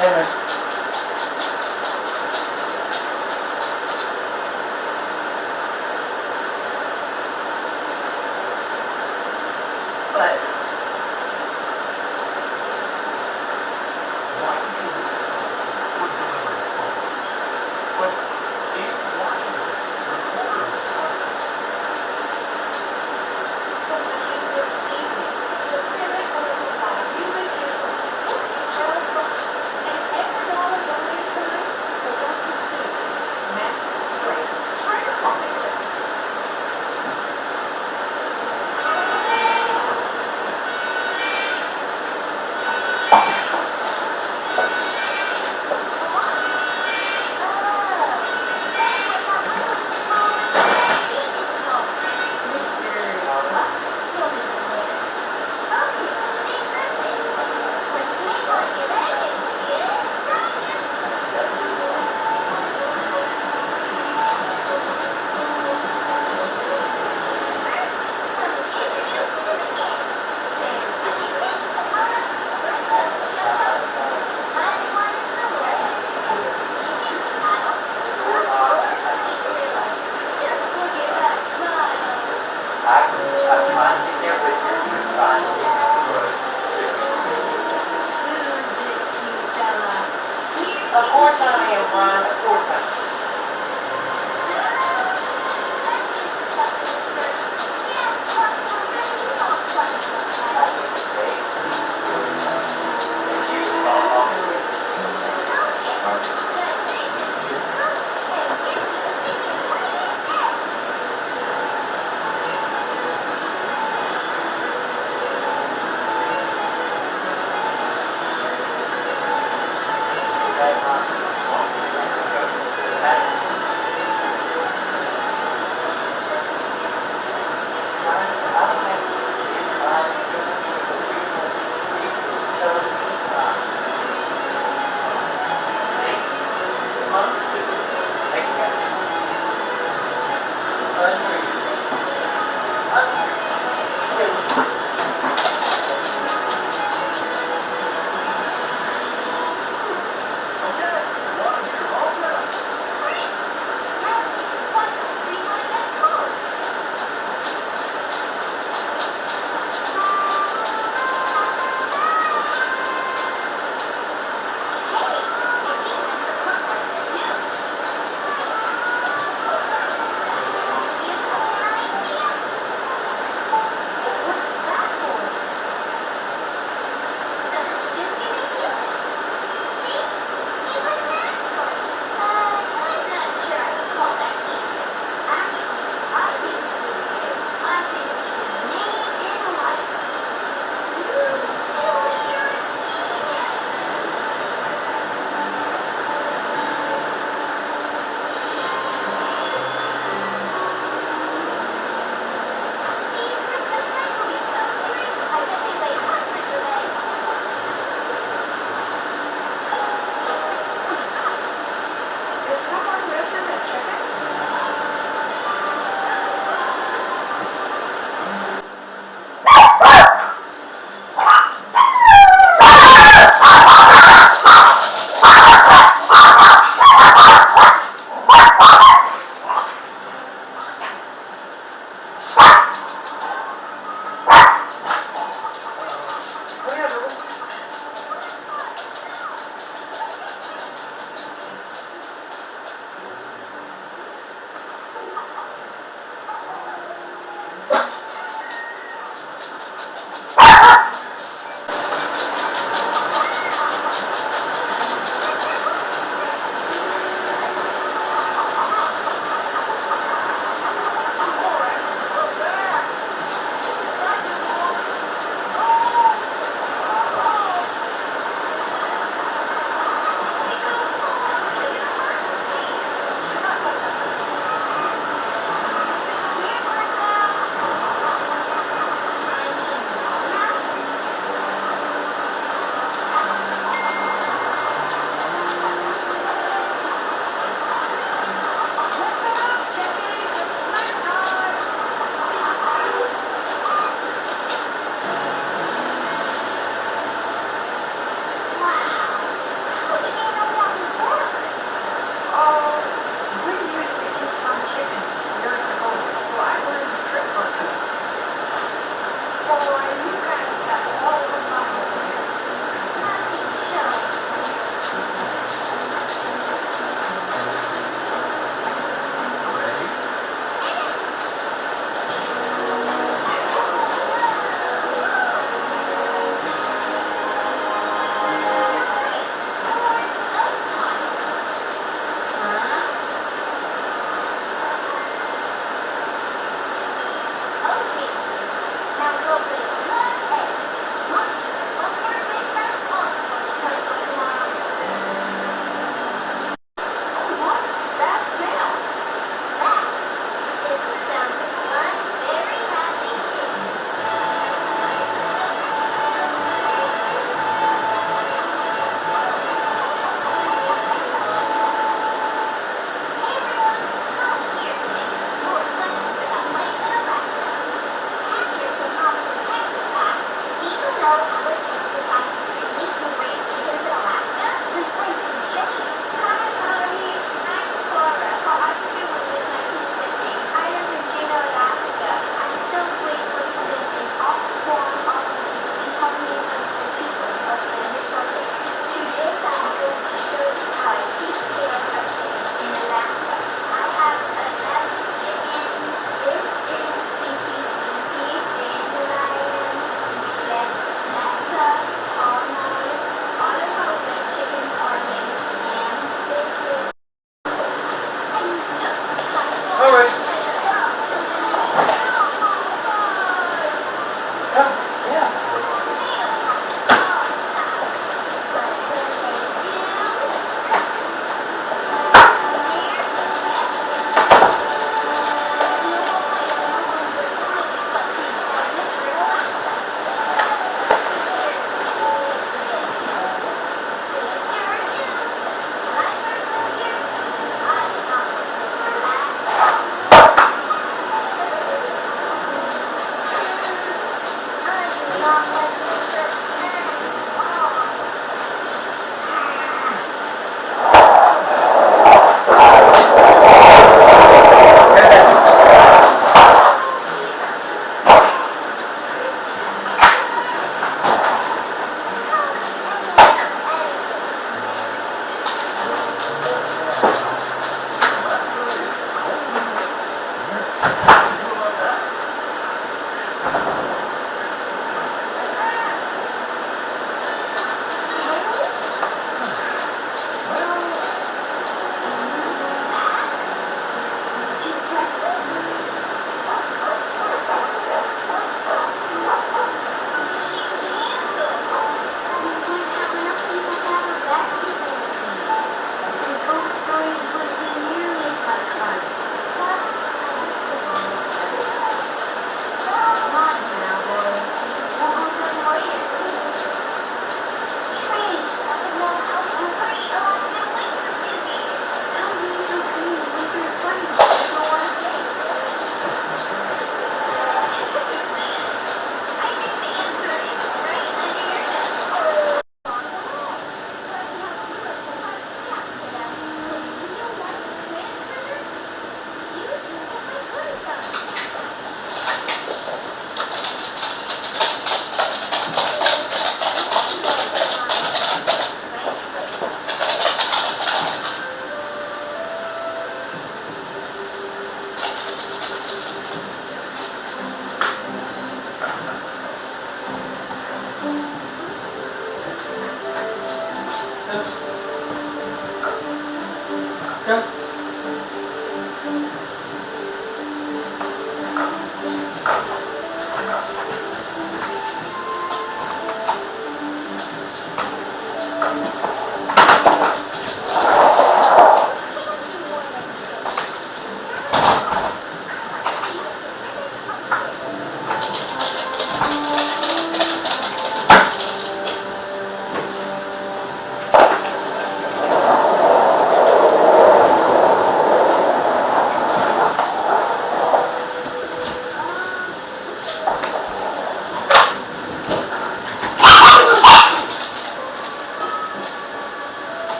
Amen. But Why would you would deliver photos? But in Washington, recorder was fired. So when it was easy, the pivot was about human interest, and every dollar donated tonight for 116, Max Straight, Trainer Farming.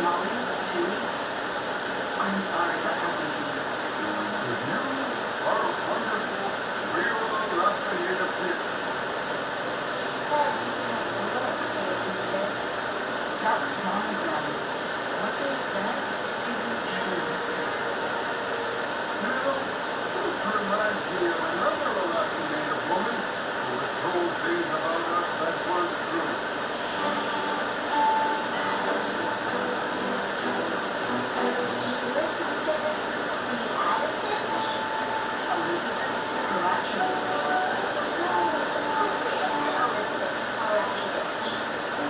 Molly, Julie, I'm sorry what happened to you. You are wonderful, real love-creative people. That was long ago. What they said isn't true. Well, this reminds me of another Alaska-native woman who was told things about us that weren't true.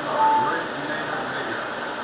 A great native nigger.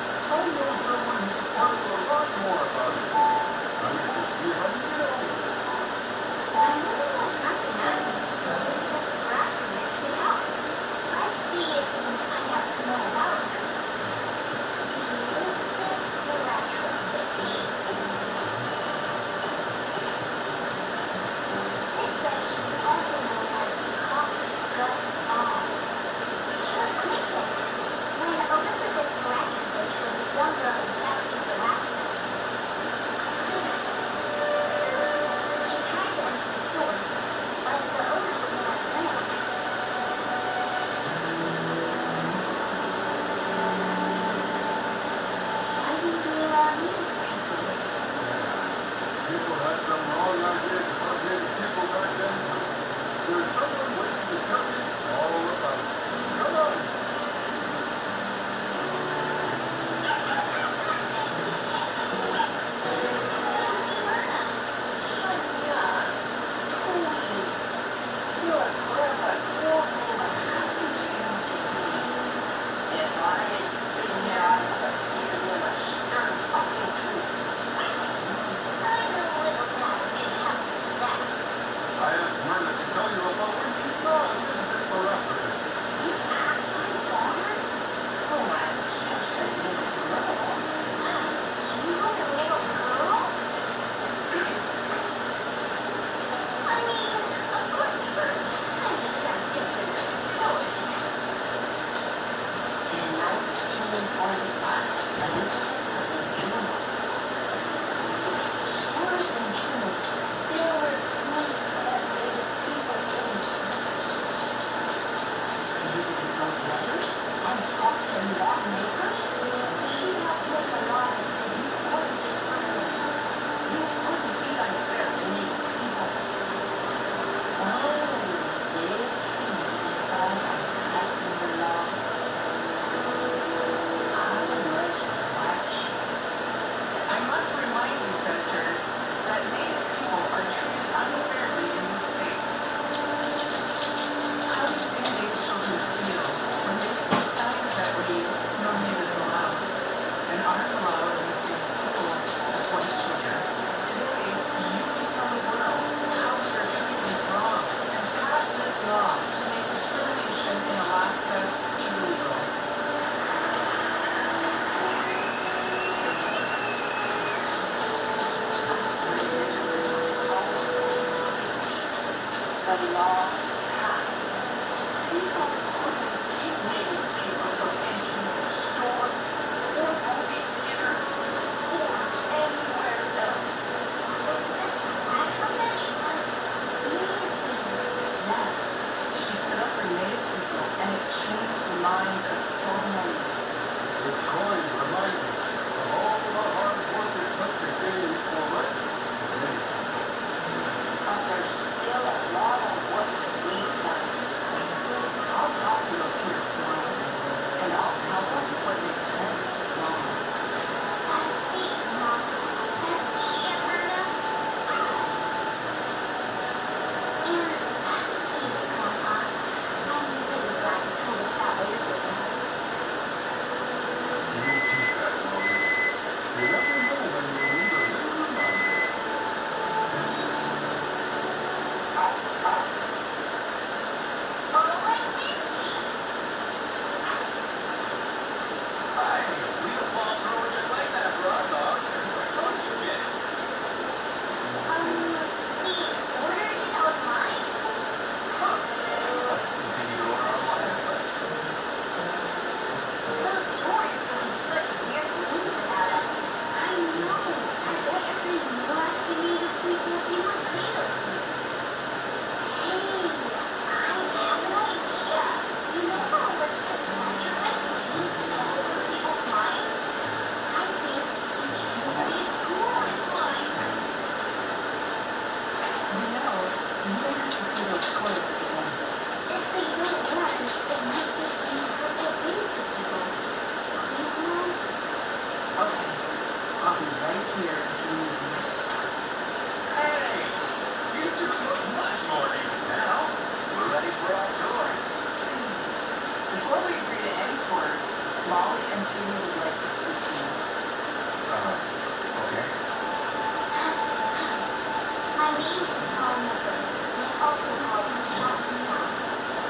Molly and Julie would like to speak to you. Okay. My name is Oliver, and I also call him Shotty Mom.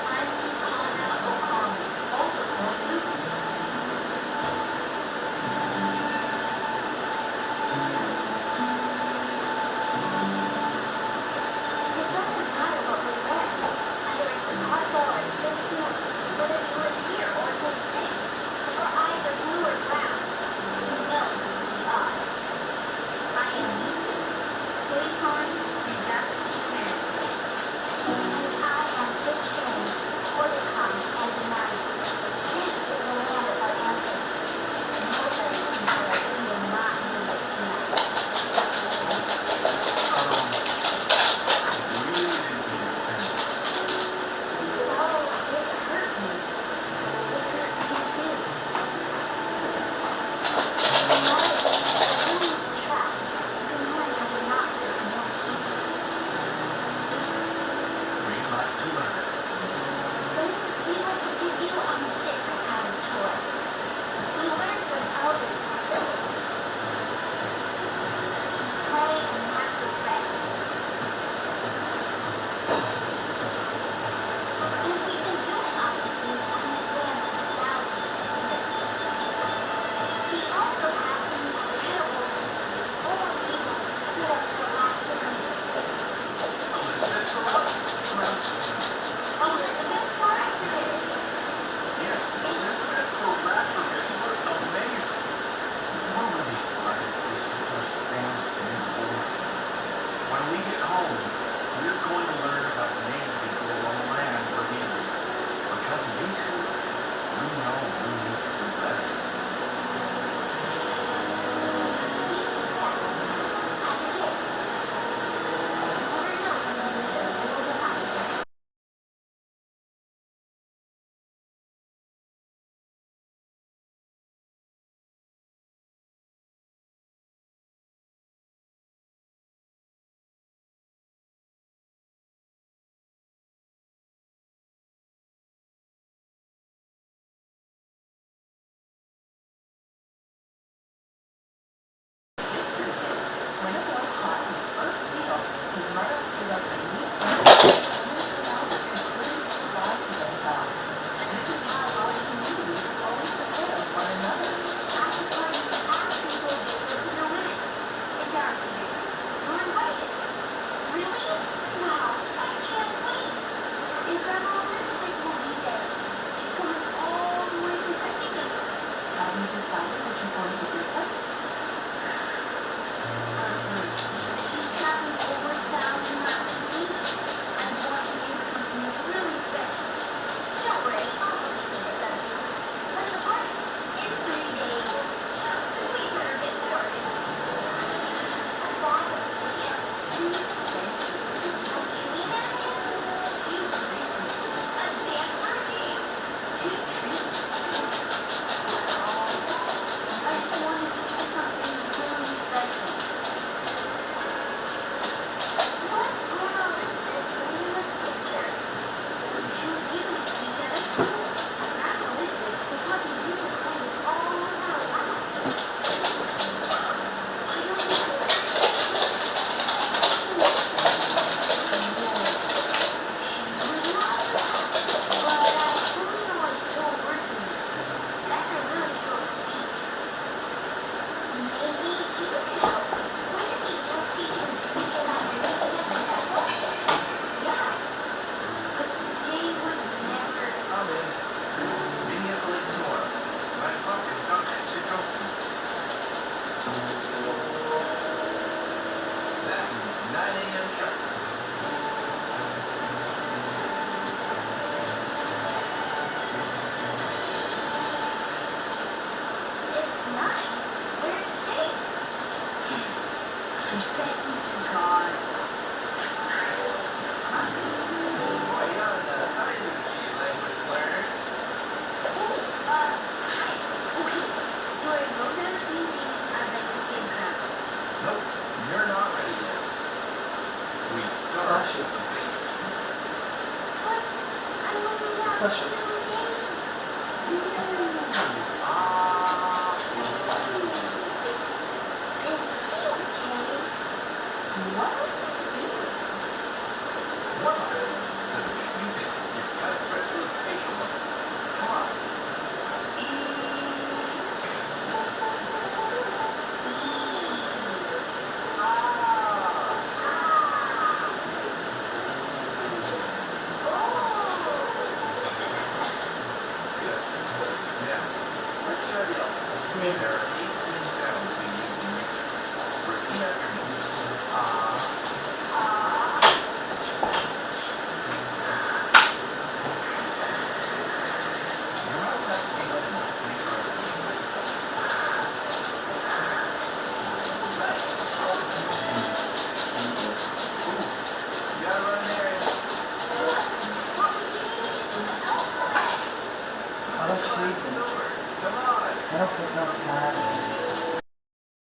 I'm Tikana O'Connor, also called Lucy. It doesn't matter what we wear, whether it's a cargo or a swimsuit, whether we live here or in the city. If our eyes are blue or brown, I don't sleep. I don't put no time.